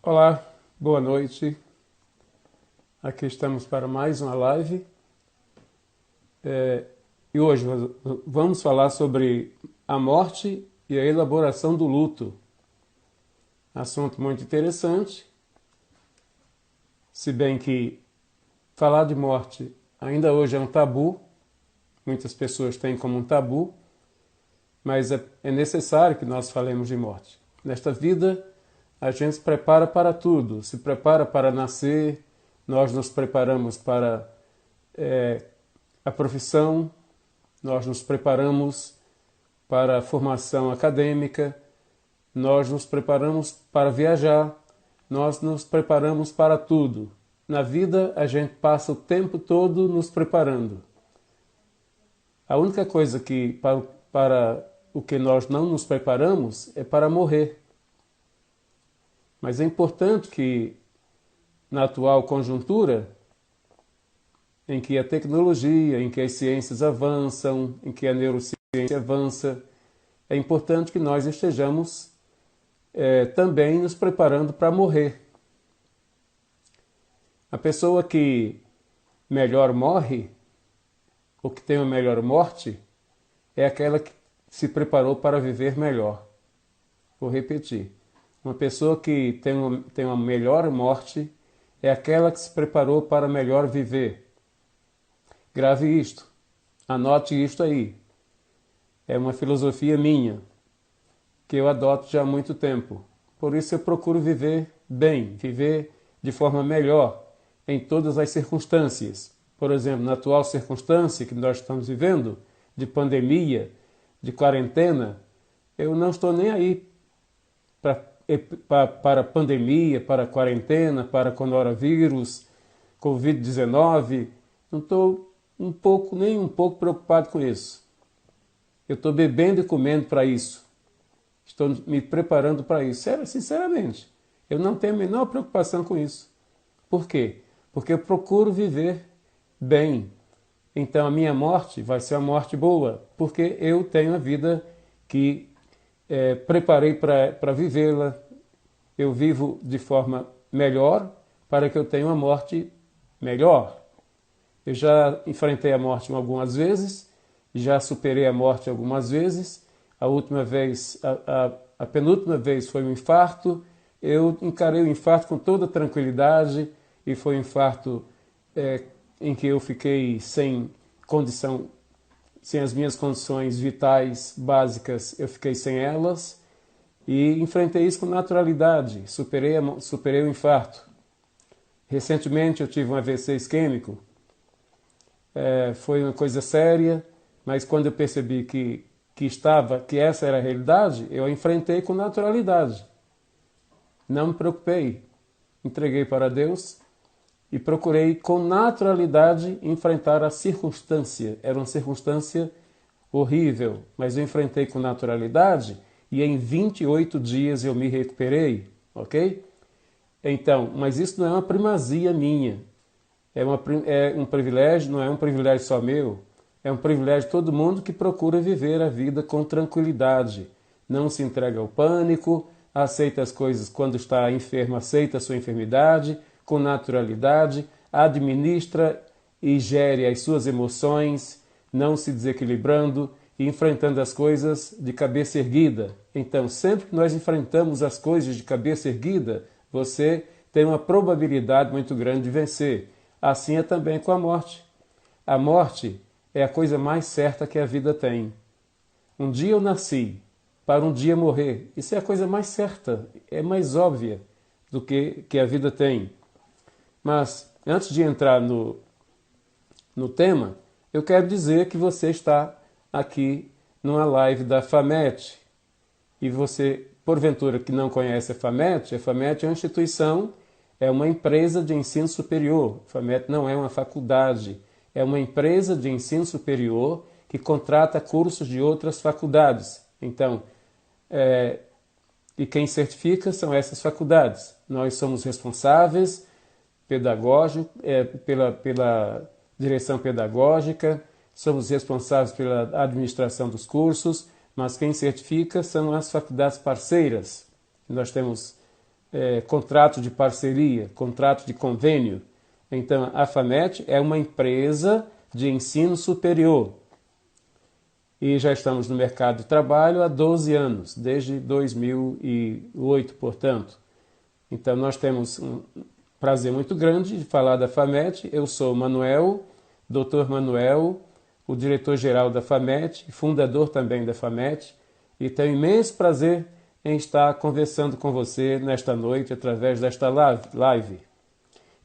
Olá, boa noite. Aqui estamos para mais uma live. E hoje vamos falar sobre a morte e a elaboração do luto. Assunto muito interessante, se bem que falar de morte ainda hoje é um tabu, muitas pessoas têm como um tabu, mas é necessário que nós falemos de morte. Nesta vida, a gente se prepara para tudo, se prepara para nascer, nós nos preparamos para a profissão, nós nos preparamos para a formação acadêmica, nós nos preparamos para viajar, nós nos preparamos para tudo. Na vida, a gente passa o tempo todo nos preparando. A única coisa que para o que nós não nos preparamos é para morrer. Mas é importante que, na atual conjuntura, em que a tecnologia, em que as ciências avançam, em que a neurociência avança, é importante que nós estejamos também nos preparando para morrer. A pessoa que melhor morre, ou que tem uma melhor morte, é aquela que se preparou para viver melhor. Vou repetir. Uma pessoa que tem uma melhor morte é aquela que se preparou para melhor viver. Grave isto. Anote isto aí. É uma filosofia minha, que eu adoto já há muito tempo. Por isso eu procuro viver bem, viver de forma melhor em todas as circunstâncias. Por exemplo, na atual circunstância que nós estamos vivendo, de pandemia, de quarentena, eu não estou nem aí para pandemia, para quarentena, para coronavírus, Covid-19. Não estou nem um pouco preocupado com isso. Eu estou bebendo e comendo para isso. Estou me preparando para isso. Sinceramente, eu não tenho a menor preocupação com isso. Por quê? Porque eu procuro viver bem. Então a minha morte vai ser uma morte boa, porque eu tenho a vida que preparei para vivê-la. Eu vivo de forma melhor para que eu tenha uma morte melhor. Eu já enfrentei a morte algumas vezes, já superei a morte algumas vezes. A última vez, a penúltima vez foi um infarto. Eu encarei o infarto com toda tranquilidade e foi um infarto em que eu fiquei sem condição, sem as minhas condições vitais básicas, eu fiquei sem elas e enfrentei isso com naturalidade, superei o infarto. Recentemente eu tive um AVC isquêmico, foi uma coisa séria, mas quando eu percebi que essa era a realidade, eu a enfrentei com naturalidade. Não me preocupei, entreguei para Deus e procurei com naturalidade enfrentar a circunstância. Era uma circunstância horrível, mas eu enfrentei com naturalidade e em 28 dias eu me recuperei, ok? Então, mas isso não é uma primazia minha, é um privilégio, não é um privilégio só meu, é um privilégio de todo mundo que procura viver a vida com tranquilidade, não se entrega ao pânico, aceita as coisas quando está enfermo, aceita a sua enfermidade, com naturalidade, administra e gere as suas emoções, não se desequilibrando e enfrentando as coisas de cabeça erguida. Então, sempre que nós enfrentamos as coisas de cabeça erguida, você tem uma probabilidade muito grande de vencer. Assim é também com a morte. A morte é a coisa mais certa que a vida tem. Um dia eu nasci, para um dia morrer. Isso é a coisa mais certa, é mais óbvia do que a vida tem. Mas, antes de entrar no tema, eu quero dizer que você está aqui numa live da FAMET. E você, porventura, que não conhece a FAMET é uma instituição, é uma empresa de ensino superior. A FAMET não é uma faculdade, é uma empresa de ensino superior que contrata cursos de outras faculdades. Então, e quem certifica são essas faculdades. Nós somos responsáveis pela direção pedagógica, somos responsáveis pela administração dos cursos, mas quem certifica são as faculdades parceiras. Nós temos contrato de parceria, contrato de convênio. Então, a FAMET é uma empresa de ensino superior. E já estamos no mercado de trabalho há 12 anos, desde 2008, portanto. Então, nós temos um prazer muito grande de falar da FAMET. Eu sou Manuel, Dr. Manuel, o diretor-geral da FAMET, fundador também da FAMET, e tenho imenso prazer em estar conversando com você nesta noite, através desta live.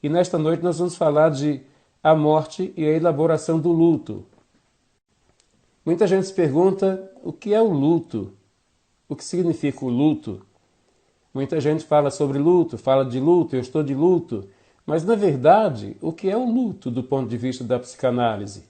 E nesta noite nós vamos falar de a morte e a elaboração do luto. Muita gente se pergunta o que é o luto, o que significa o luto. Muita gente fala sobre luto, fala de luto, eu estou de luto. Mas, na verdade, o que é o luto do ponto de vista da psicanálise?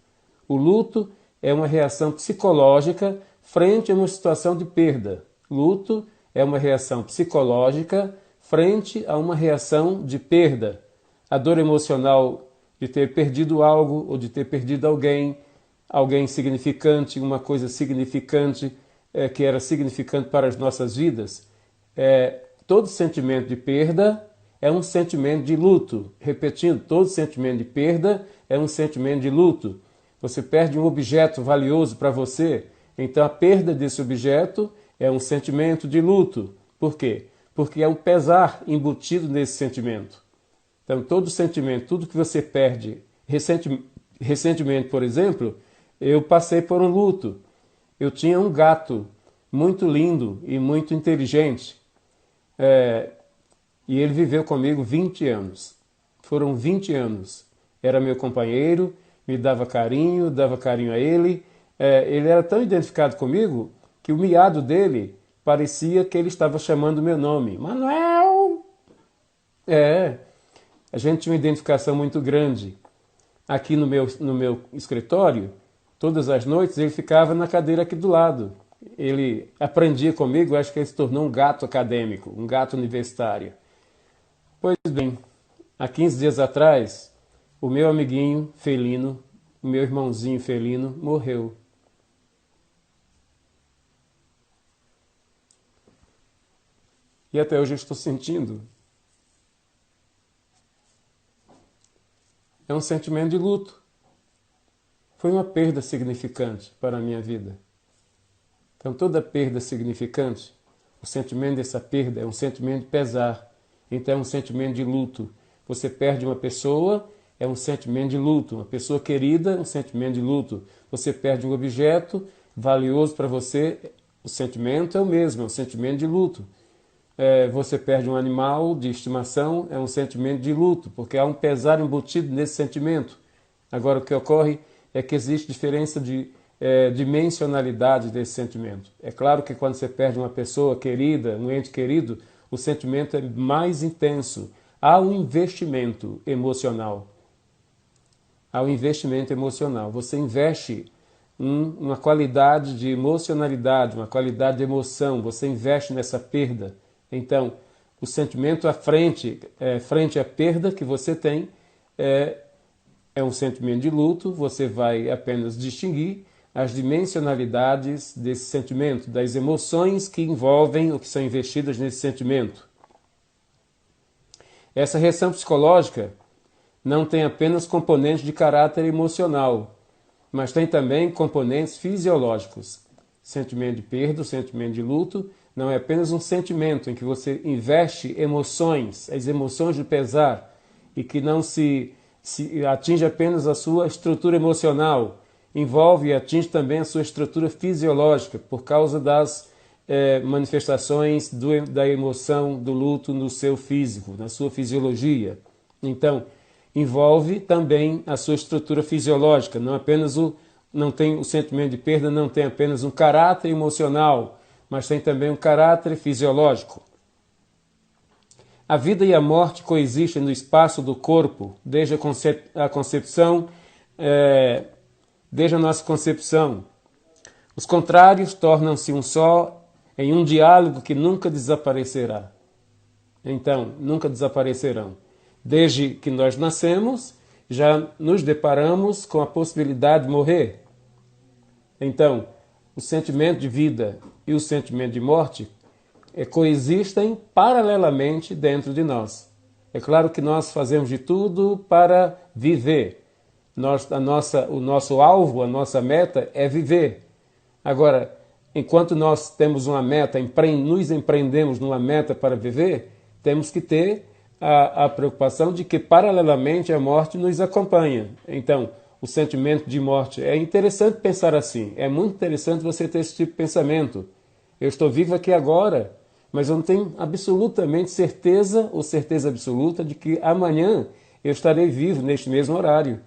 O luto é uma reação psicológica frente a uma situação de perda. Luto é uma reação psicológica frente a uma reação de perda. A dor emocional de ter perdido algo ou de ter perdido alguém significante, uma coisa significante que era significante para as nossas vidas. Todo sentimento de perda é um sentimento de luto. Repetindo, todo sentimento de perda é um sentimento de luto. Você perde um objeto valioso para você, então a perda desse objeto é um sentimento de luto. Por quê? Porque é o pesar embutido nesse sentimento. Então, todo sentimento, tudo que você perde, recentemente, por exemplo, eu passei por um luto. Eu tinha um gato muito lindo e muito inteligente. E ele viveu comigo 20 anos. Foram 20 anos. Era meu companheiro, me dava carinho a ele. Ele era tão identificado comigo que o miado dele parecia que ele estava chamando meu nome. Manuel! A gente tinha uma identificação muito grande. Aqui no meu escritório, todas as noites, ele ficava na cadeira aqui do lado. Ele aprendia comigo, acho que ele se tornou um gato acadêmico, um gato universitário. Pois bem, há 15 dias atrás, o meu amiguinho felino, o meu irmãozinho felino, morreu. E até hoje eu estou sentindo. É um sentimento de luto. Foi uma perda significante para a minha vida. Então, toda perda significante, o sentimento dessa perda é um sentimento de pesar. Então, é um sentimento de luto. Você perde uma pessoa, é um sentimento de luto. Uma pessoa querida, é um sentimento de luto. Você perde um objeto valioso para você, o sentimento é o mesmo, é um sentimento de luto. Você perde um animal de estimação, é um sentimento de luto, porque há um pesar embutido nesse sentimento. Agora, o que ocorre é que existe diferença de dimensionalidade desse sentimento. É claro que quando você perde uma pessoa querida, um ente querido, o sentimento é mais intenso. Há um investimento emocional. Há um investimento emocional. Você investe uma qualidade de emocionalidade, uma qualidade de emoção, você investe nessa perda. Então, o sentimento frente à perda que você tem é um sentimento de luto, você vai apenas distinguir as dimensionalidades desse sentimento, das emoções que envolvem ou que são investidas nesse sentimento. Essa reação psicológica não tem apenas componentes de caráter emocional, mas tem também componentes fisiológicos. Sentimento de perda, sentimento de luto, não é apenas um sentimento em que você investe emoções, as emoções de pesar, e que não se atinge apenas a sua estrutura emocional, envolve e atinge também a sua estrutura fisiológica, por causa das manifestações da emoção, do luto no seu físico, na sua fisiologia. Então, envolve também a sua estrutura fisiológica, não tem o sentimento de perda, não tem apenas um caráter emocional, mas tem também um caráter fisiológico. A vida e a morte coexistem no espaço do corpo, desde a concepção, desde a nossa concepção. Os contrários tornam-se um só em um diálogo que nunca desaparecerá. Então, nunca desaparecerão. Desde que nós nascemos, já nos deparamos com a possibilidade de morrer. Então, o sentimento de vida e o sentimento de morte coexistem paralelamente dentro de nós. É claro que nós fazemos de tudo para viver. O nosso alvo, a nossa meta é viver. Agora, enquanto nós temos uma meta, nos empreendemos numa meta para viver, temos que ter a preocupação de que paralelamente a morte nos acompanha. Então, o sentimento de morte, é interessante pensar assim, é muito interessante você ter esse tipo de pensamento. Eu estou vivo aqui agora, mas eu não tenho absolutamente certeza ou certeza absoluta de que amanhã eu estarei vivo neste mesmo horário.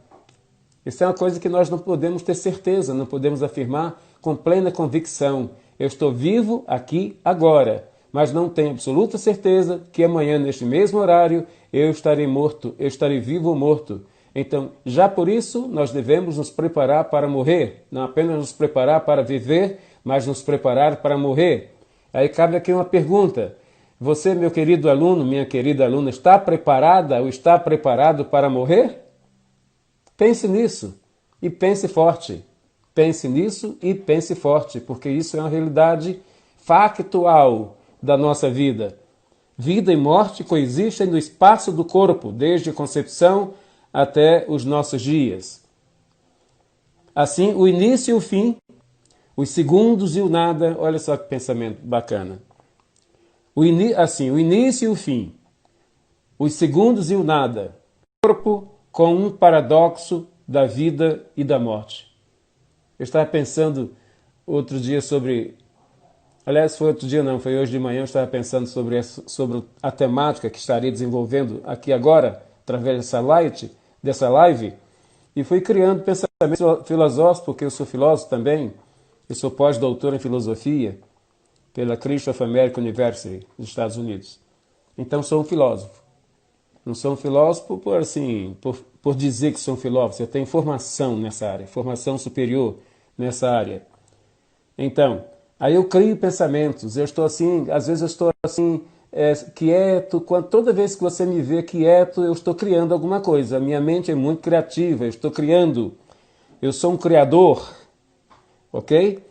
Isso é uma coisa que nós não podemos ter certeza, não podemos afirmar com plena convicção. Eu estou vivo aqui agora, mas não tenho absoluta certeza que amanhã, neste mesmo horário, eu estarei morto, eu estarei vivo ou morto. Então, já por isso, nós devemos nos preparar para morrer. Não apenas nos preparar para viver, mas nos preparar para morrer. Aí cabe aqui uma pergunta. Você, meu querido aluno, minha querida aluna, está preparada ou está preparado para morrer? Pense nisso e pense forte. Pense nisso e pense forte, porque isso é uma realidade factual da nossa vida. Vida e morte coexistem no espaço do corpo, desde a concepção até os nossos dias. Assim, o início e o fim, os segundos e o nada, olha só que pensamento bacana. O início e o fim, os segundos e o nada, o corpo com um paradoxo da vida e da morte. Eu estava pensando outro dia sobre... Aliás, foi outro dia não, foi hoje de manhã, eu estava pensando sobre a temática que estarei desenvolvendo aqui agora, através dessa live, e fui criando pensamentos filosóficos, porque eu sou filósofo também, eu sou pós-doutor em filosofia pela Christopher American University, dos Estados Unidos. Então sou um filósofo. Não sou um filósofo por dizer que sou um filósofo, eu tenho formação nessa área, formação superior nessa área. Então, aí eu crio pensamentos, eu estou assim, às vezes eu estou assim, quieto, toda vez que você me vê quieto, eu estou criando alguma coisa. A minha mente é muito criativa, eu estou criando, eu sou um criador, ok?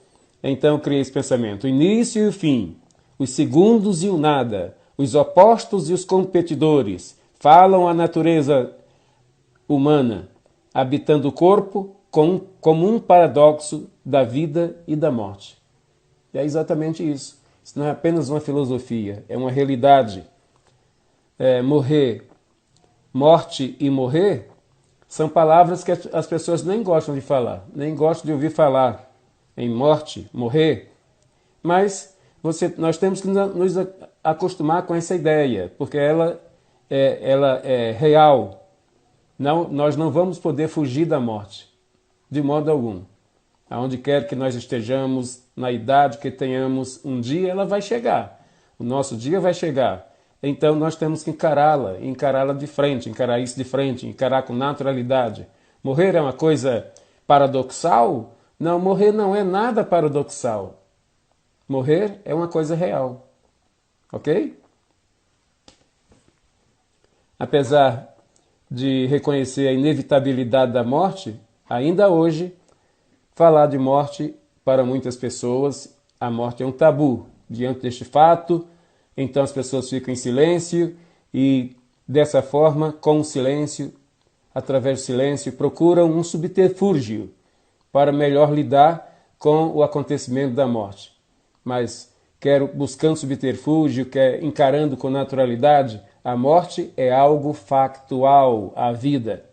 Então eu criei esse pensamento, o início e o fim, os segundos e o nada, os opostos e os competidores, falam a natureza humana, habitando o corpo como um paradoxo da vida e da morte. E é exatamente isso. Isso não é apenas uma filosofia, é uma realidade. Morte e morrer são palavras que as pessoas nem gostam de falar, nem gostam de ouvir falar em morte, morrer. Mas nós temos que nos acostumar com essa ideia, porque ela é real. Nós não vamos poder fugir da morte, de modo algum. Aonde quer que nós estejamos, na idade que tenhamos, um dia ela vai chegar. O nosso dia vai chegar. Então nós temos que encará-la de frente, encarar isso de frente, encarar com naturalidade. Morrer é uma coisa paradoxal? Não, morrer não é nada paradoxal. Morrer é uma coisa real. Ok? Apesar de reconhecer a inevitabilidade da morte, ainda hoje, falar de morte, para muitas pessoas, a morte é um tabu. Diante deste fato, então as pessoas ficam em silêncio e, dessa forma, com o silêncio, através do silêncio, procuram um subterfúgio para melhor lidar com o acontecimento da morte. Mas, buscando subterfúgio, encarando com naturalidade, a morte é algo factual, a vida.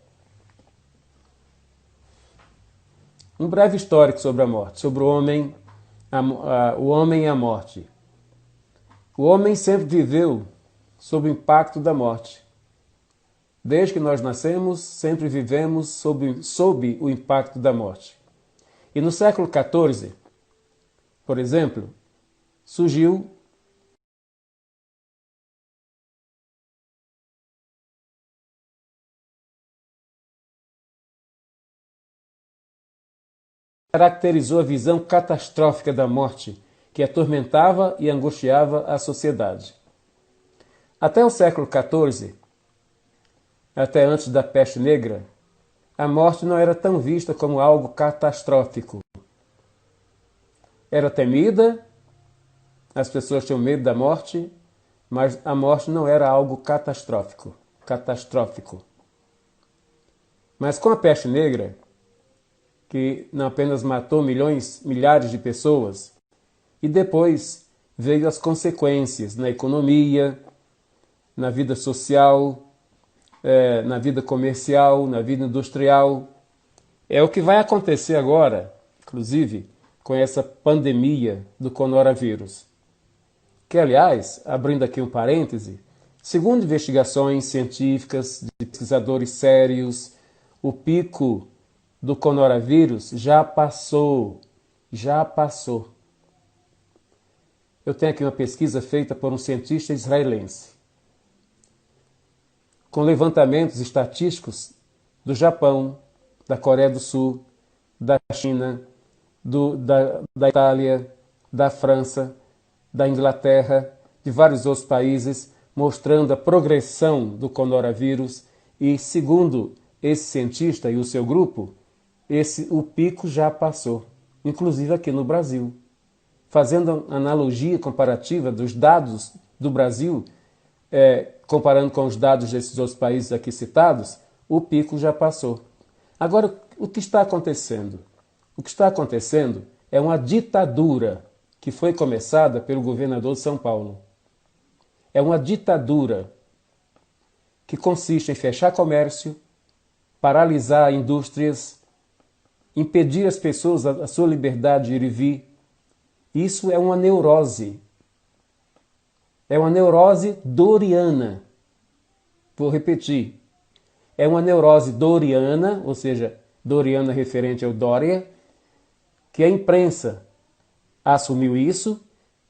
Um breve histórico sobre a morte, sobre o homem e a morte. O homem sempre viveu sob o impacto da morte. Desde que nós nascemos, sempre vivemos sob o impacto da morte. E no século XIV, por exemplo, surgiu caracterizou a visão catastrófica da morte que atormentava e angustiava a sociedade. Até o século XIV, até antes da peste negra, a morte não era tão vista como algo catastrófico. Era temida, as pessoas tinham medo da morte, mas a morte não era algo catastrófico. Mas com a peste negra, que não apenas matou milhares de pessoas, e depois veio as consequências na economia, na vida social, na vida comercial, na vida industrial. É o que vai acontecer agora, inclusive, com essa pandemia do coronavírus. Que, aliás, abrindo aqui um parêntese, segundo investigações científicas de pesquisadores sérios, o pico do coronavírus já passou. Eu tenho aqui uma pesquisa feita por um cientista israelense, com levantamentos estatísticos do Japão, da Coreia do Sul, da China, da Itália, da França, da Inglaterra, de vários outros países, mostrando a progressão do coronavírus. E, segundo esse cientista e o seu grupo, o pico já passou, inclusive aqui no Brasil. Fazendo analogia comparativa dos dados do Brasil, comparando com os dados desses outros países aqui citados, o pico já passou. Agora, o que está acontecendo? O que está acontecendo é uma ditadura que foi começada pelo governador de São Paulo. É uma ditadura que consiste em fechar comércio, paralisar indústrias, impedir as pessoas a sua liberdade de ir e vir. Isso é uma neurose. É uma neurose doriana. Vou repetir. É uma neurose doriana, ou seja, doriana referente ao Dória, que a imprensa assumiu isso,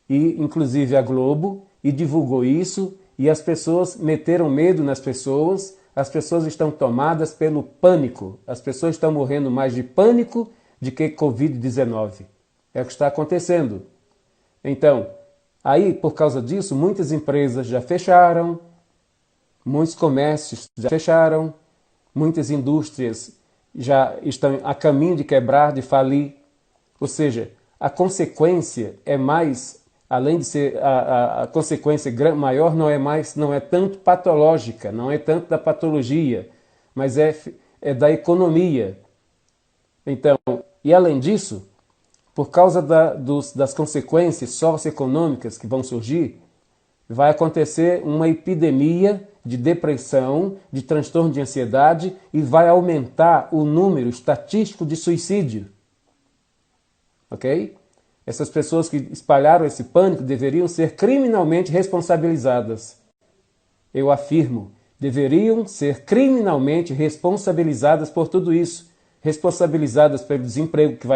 e inclusive a Globo, e divulgou isso, e as pessoas meteram medo nas pessoas. As pessoas estão tomadas pelo pânico. As pessoas estão morrendo mais de pânico do que Covid-19. É o que está acontecendo. Então, aí, por causa disso, muitas empresas já fecharam, muitos comércios já fecharam, muitas indústrias já estão a caminho de quebrar, de falir. Ou seja, a consequência é mais, além de ser a consequência maior, não é tanto patológica, não é tanto da patologia, mas é da economia. Então, e além disso, por causa das consequências socioeconômicas que vão surgir, vai acontecer uma epidemia de depressão, de transtorno de ansiedade, e vai aumentar o número estatístico de suicídio. Ok? Essas pessoas que espalharam esse pânico deveriam ser criminalmente responsabilizadas. Eu afirmo, deveriam ser criminalmente responsabilizadas por tudo isso. Responsabilizadas pelo desemprego que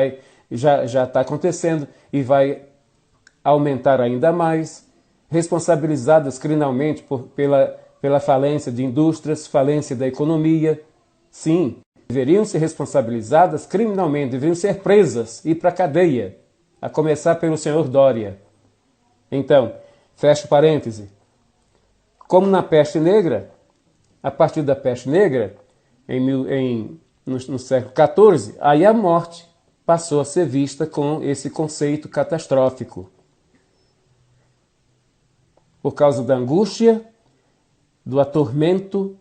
já está acontecendo e vai aumentar ainda mais. Responsabilizadas criminalmente pela falência de indústrias, falência da economia. Sim, deveriam ser responsabilizadas criminalmente, deveriam ser presas e ir para a cadeia, a começar pelo senhor Dória. Então, fecho parêntese. Como na peste negra, a partir da peste negra, no século XIV, aí a morte passou a ser vista com esse conceito catastrófico. Por causa da angústia, do atormento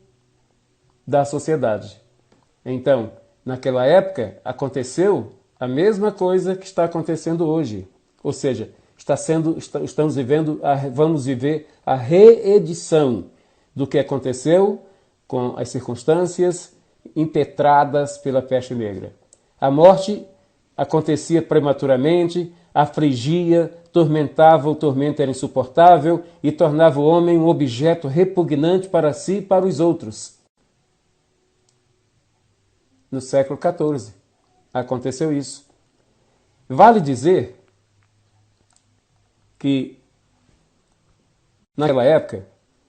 da sociedade. Então, naquela época, aconteceu a mesma coisa que está acontecendo hoje. Ou seja, vamos viver a reedição do que aconteceu com as circunstâncias impetradas pela peste negra. A morte acontecia prematuramente, afligia, tormentava, o tormento era insuportável e tornava o homem um objeto repugnante para si e para os outros. No século XIV aconteceu isso. Vale dizer que naquela época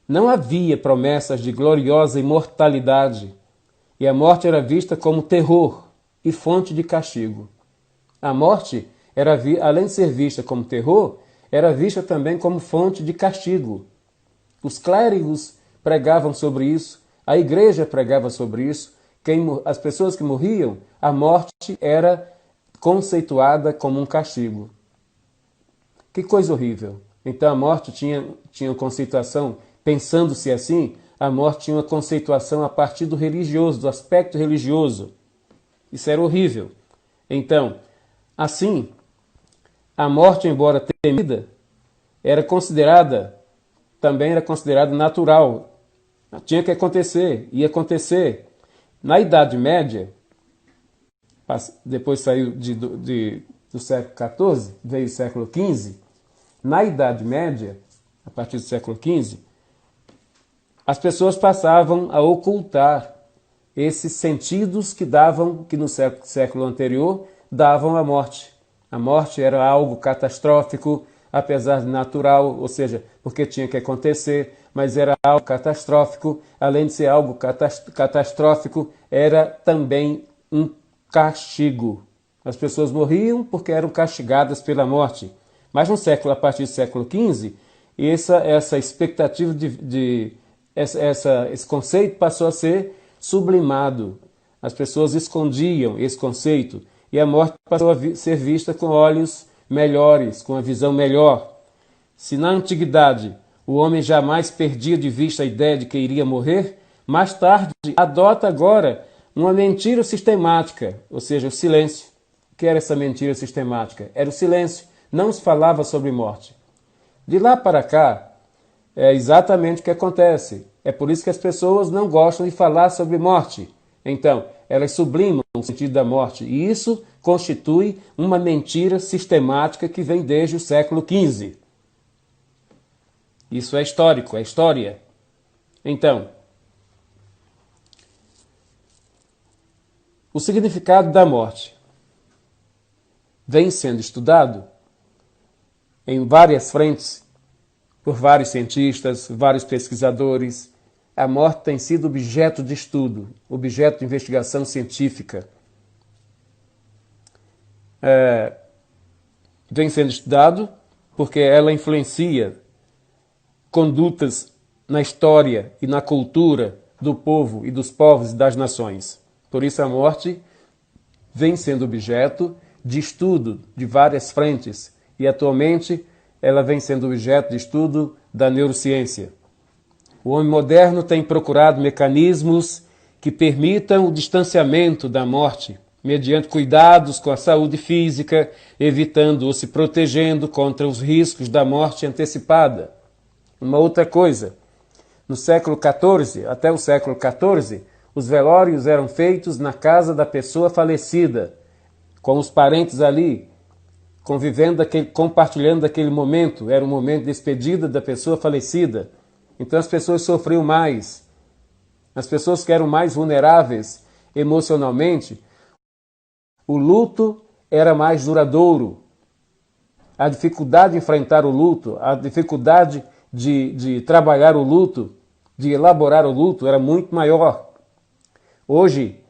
não havia promessas de gloriosa imortalidade e a morte era vista como terror e fonte de castigo. A morte, além de ser vista como terror, era vista também como fonte de castigo. Os clérigos pregavam sobre isso, a igreja pregava sobre isso. As pessoas que morriam, a morte era conceituada como um castigo. Que coisa horrível. Então a morte tinha uma conceituação, pensando-se assim, a morte tinha uma conceituação a partir do religioso, do aspecto religioso. Isso era horrível. Então, assim, a morte, embora temida, também era considerada natural. Tinha que acontecer, ia acontecer. Na Idade Média, depois saiu do século XIV, veio o século XV, na Idade Média, a partir do século XV, as pessoas passavam a ocultar esses sentidos que no século anterior davam à morte. A morte era algo catastrófico, apesar de natural, ou seja, porque tinha que acontecer, mas era algo catastrófico. Além de ser algo catastrófico, era também um castigo. As pessoas morriam porque eram castigadas pela morte. Mas a partir do século XV, essa expectativa esse conceito passou a ser sublimado. As pessoas escondiam esse conceito e a morte passou a ser vista com olhos melhores, com uma visão melhor. Se na antiguidade o homem jamais perdia de vista a ideia de que iria morrer, mais tarde adota agora uma mentira sistemática, ou seja, o silêncio. O que era essa mentira sistemática? Era o silêncio. Não se falava sobre morte. De lá para cá, é exatamente o que acontece. É por isso que as pessoas não gostam de falar sobre morte. Então, elas sublimam o sentido da morte. E isso constitui uma mentira sistemática que vem desde o século XV. Isso é histórico, é história. Então, o significado da morte vem sendo estudado em várias frentes por vários cientistas, vários pesquisadores. A morte tem sido objeto de estudo, objeto de investigação científica. Vem sendo estudado porque ela influencia condutas na história e na cultura do povo e dos povos e das nações. Por isso a morte vem sendo objeto de estudo de várias frentes e atualmente ela vem sendo objeto de estudo da neurociência. O homem moderno tem procurado mecanismos que permitam o distanciamento da morte, mediante cuidados com a saúde física, evitando ou se protegendo contra os riscos da morte antecipada. Uma outra coisa, no século XIV, até o século XIV, os velórios eram feitos na casa da pessoa falecida, com os parentes ali, compartilhando daquele momento. Era um momento de despedida da pessoa falecida. Então as pessoas sofriam mais. As pessoas que eram mais vulneráveis emocionalmente, o luto era mais duradouro. A dificuldade de enfrentar o luto, a dificuldade de trabalhar o luto, de elaborar o luto era muito maior. Hoje,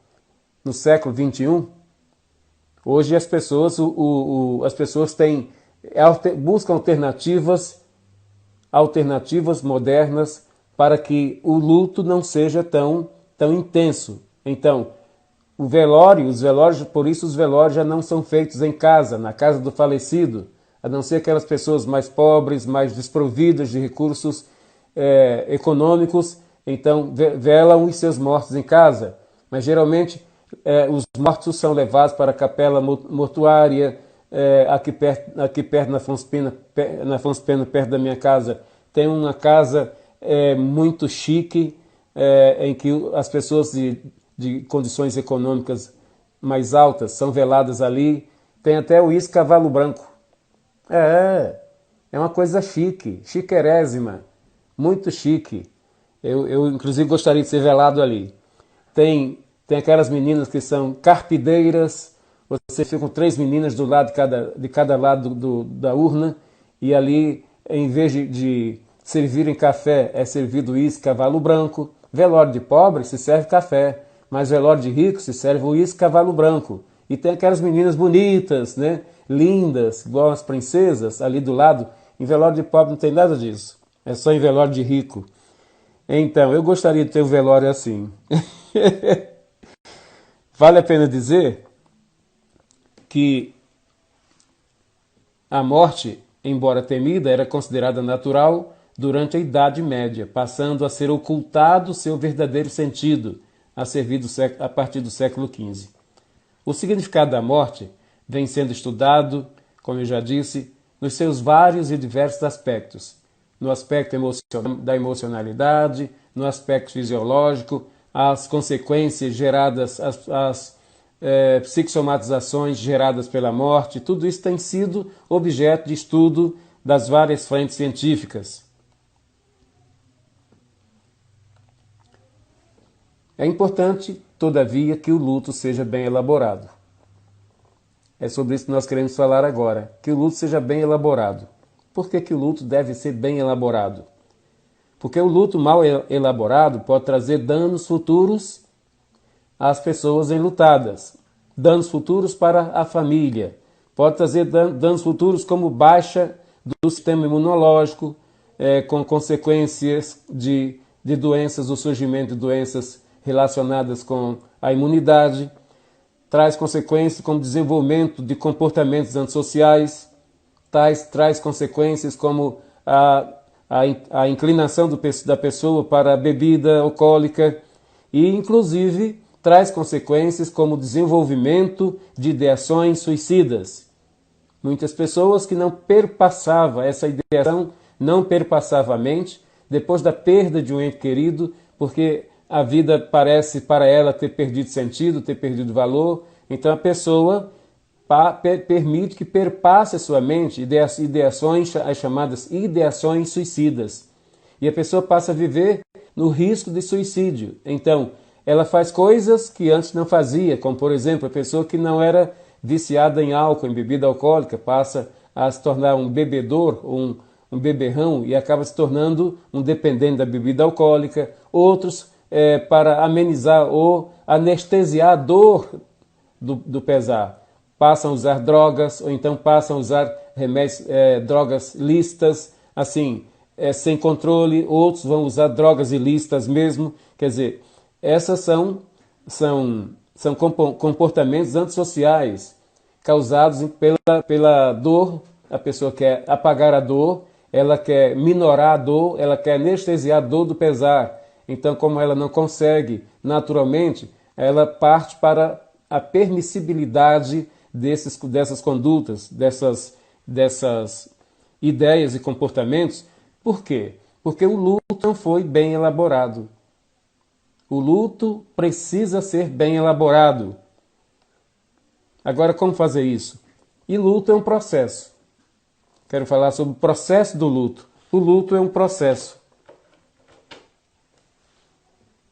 no século XXI, hoje as pessoas buscam alternativas modernas para que o luto não seja tão intenso. Então, por isso os velórios já não são feitos em casa, na casa do falecido, a não ser aquelas pessoas mais pobres, mais desprovidas de recursos econômicos, então velam os seus mortos em casa. Mas geralmente os mortos são levados para a capela mortuária, aqui perto na Afonso Pena, perto da minha casa, tem uma casa muito chique, em que as pessoas de condições econômicas mais altas são veladas ali. Tem até o uísque cavalo branco. É uma coisa chique, chiquerésima, muito chique. Eu inclusive gostaria de ser velado ali. Tem aquelas meninas que são carpideiras. Você fica com 3 meninas de cada lado da urna, e ali, em vez de servirem café, é servido uísque cavalo branco. Velório de pobre se serve café, mas velório de rico se serve uísque cavalo branco. E tem aquelas meninas bonitas, né? Lindas, igual as princesas, ali do lado. Em velório de pobre não tem nada disso. É só em velório de rico. Então, eu gostaria de ter um velório assim. Vale a pena dizer que a morte, embora temida, era considerada natural durante a Idade Média, passando a ser ocultado seu verdadeiro sentido, a partir do século XV. O significado da morte vem sendo estudado, como eu já disse, nos seus vários e diversos aspectos. No aspecto da emocionalidade, no aspecto fisiológico, as consequências geradas, as psicossomatizações geradas pela morte, tudo isso tem sido objeto de estudo das várias frentes científicas. É importante, todavia, que o luto seja bem elaborado. É sobre isso que nós queremos falar agora, que o luto seja bem elaborado. Por que o luto deve ser bem elaborado? Porque o luto mal elaborado pode trazer danos futuros às pessoas enlutadas, danos futuros para a família, pode trazer danos futuros como baixa do sistema imunológico, com consequências de doenças, o surgimento de doenças relacionadas com a imunidade, traz consequências como desenvolvimento de comportamentos antissociais, traz consequências como a inclinação da pessoa para a bebida alcoólica e, inclusive, traz consequências como desenvolvimento de ideações suicidas. Muitas pessoas que não perpassavam essa ideação, não perpassavam a mente, depois da perda de um ente querido, porque a vida parece para ela ter perdido sentido, ter perdido valor, então a pessoa permite que perpasse a sua mente ideações, as chamadas ideações suicidas. E a pessoa passa a viver no risco de suicídio. Então, ela faz coisas que antes não fazia, como, por exemplo, a pessoa que não era viciada em álcool, em bebida alcoólica, passa a se tornar um bebedor, um beberrão, e acaba se tornando um dependente da bebida alcoólica. Outros, para amenizar ou anestesiar a dor do pesar, passam a usar drogas, ou então passam a usar remédios, drogas lícitas, assim, sem controle. Outros vão usar drogas ilícitas mesmo. Quer dizer, essas são comportamentos antissociais causados pela dor. A pessoa quer apagar a dor, ela quer minorar a dor, ela quer anestesiar a dor do pesar. Então, como ela não consegue naturalmente, ela parte para a permissibilidade dessas condutas, dessas ideias e comportamentos. Por quê? Porque o luto não foi bem elaborado. O luto precisa ser bem elaborado. Agora, como fazer isso? E luto é um processo. Quero falar sobre o processo do luto. O luto é um processo.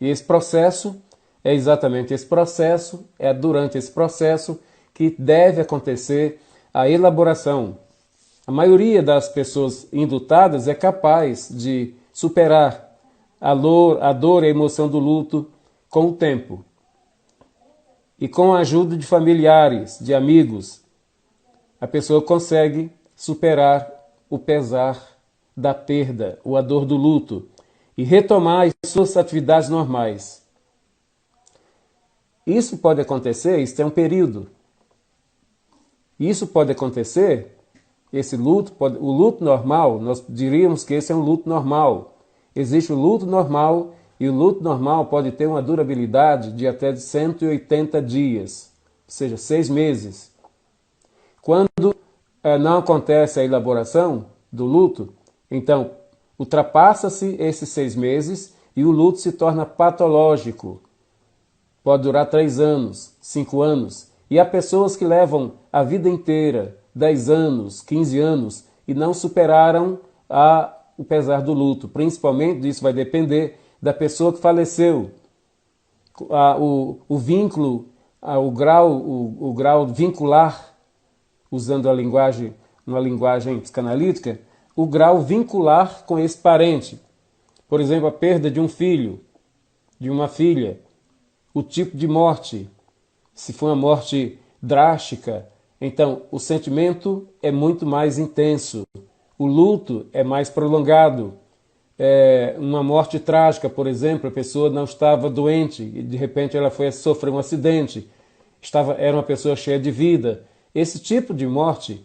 E esse processo é exatamente esse processo, é durante esse processo que deve acontecer a elaboração. A maioria das pessoas enlutadas é capaz de superar a dor e a emoção do luto com o tempo. E com a ajuda de familiares, de amigos, a pessoa consegue superar o pesar da perda, ou a dor do luto, e retomar as suas atividades normais. Isso pode acontecer, isso tem um período. Isso pode acontecer, o luto normal, nós diríamos que esse é um luto normal. Existe o luto normal, e o luto normal pode ter uma durabilidade de até 180 dias, ou seja, 6 meses. Quando não acontece a elaboração do luto, então ultrapassa-se esses 6 meses e o luto se torna patológico. Pode durar 3 anos, 5 anos. E há pessoas que levam a vida inteira, 10 anos, 15 anos, e não superaram o pesar do luto. Principalmente, isso vai depender da pessoa que faleceu. O vínculo, o grau vincular, usando uma linguagem psicanalítica, o grau vincular com esse parente. Por exemplo, a perda de um filho, de uma filha, o tipo de morte, se for uma morte drástica, então o sentimento é muito mais intenso, o luto é mais prolongado. Uma morte trágica, por exemplo, a pessoa não estava doente e de repente ela foi sofrer um acidente, era uma pessoa cheia de vida. Esse tipo de morte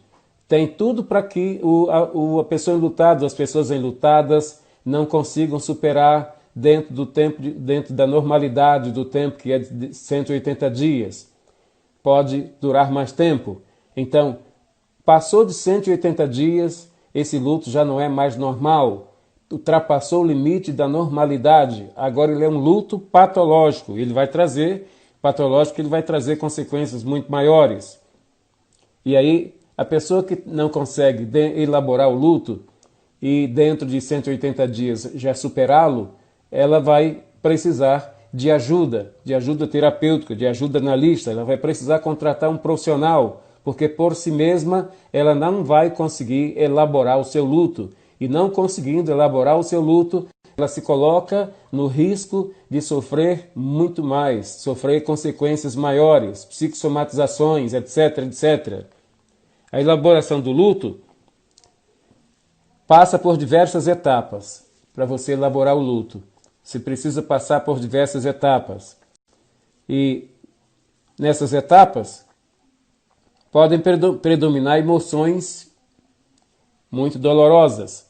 tem tudo para que a pessoa enlutada, as pessoas enlutadas não consigam superar dentro do tempo, dentro da normalidade do tempo, que é de 180 dias. Pode durar mais tempo. Então, passou de 180 dias, esse luto já não é mais normal. Ultrapassou o limite da normalidade. Agora ele é um luto patológico. Ele vai trazer consequências muito maiores. E aí, a pessoa que não consegue elaborar o luto e dentro de 180 dias já superá-lo, ela vai precisar de ajuda terapêutica, de ajuda analista, ela vai precisar contratar um profissional, porque por si mesma ela não vai conseguir elaborar o seu luto. E não conseguindo elaborar o seu luto, ela se coloca no risco de sofrer muito mais, sofrer consequências maiores, psicossomatizações, etc, etc. A elaboração do luto passa por diversas etapas para você elaborar o luto. Você precisa passar por diversas etapas. E nessas etapas podem predominar emoções muito dolorosas.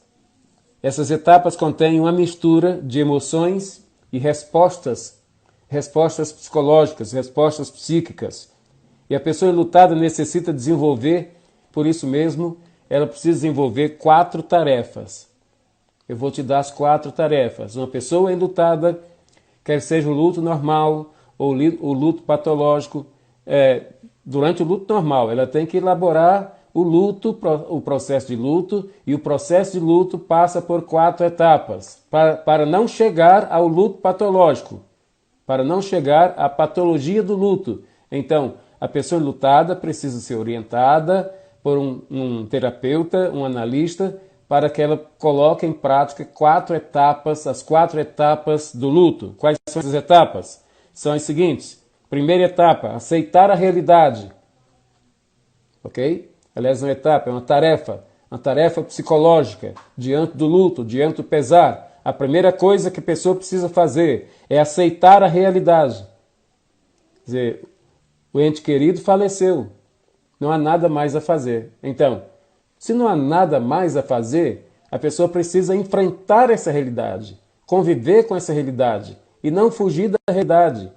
Essas etapas contêm uma mistura de emoções e respostas psicológicas, respostas psíquicas. E a pessoa enlutada necessita desenvolver, por isso mesmo, ela precisa desenvolver 4 tarefas. Eu vou te dar as 4 tarefas. Uma pessoa enlutada, quer seja o luto normal ou o luto patológico, durante o luto normal, ela tem que elaborar o luto, o processo de luto, e o processo de luto passa por 4 etapas, para não chegar ao luto patológico, para não chegar à patologia do luto. Então, a pessoa enlutada precisa ser orientada por um terapeuta, um analista, para que ela coloque em prática as 4 etapas do luto. Quais são essas etapas? São as seguintes. Primeira etapa, aceitar a realidade. Ok? Aliás, uma etapa, é uma tarefa psicológica, diante do luto, diante do pesar. A primeira coisa que a pessoa precisa fazer é aceitar a realidade. Quer dizer, o ente querido faleceu, não há nada mais a fazer. Então, se não há nada mais a fazer, a pessoa precisa enfrentar essa realidade, conviver com essa realidade e não fugir da realidade.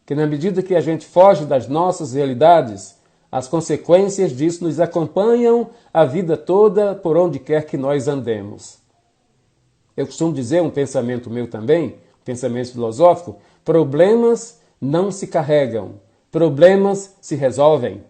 Que na medida que a gente foge das nossas realidades, as consequências disso nos acompanham a vida toda por onde quer que nós andemos. Eu costumo dizer, um pensamento meu também, um pensamento filosófico, problemas não se carregam, problemas se resolvem.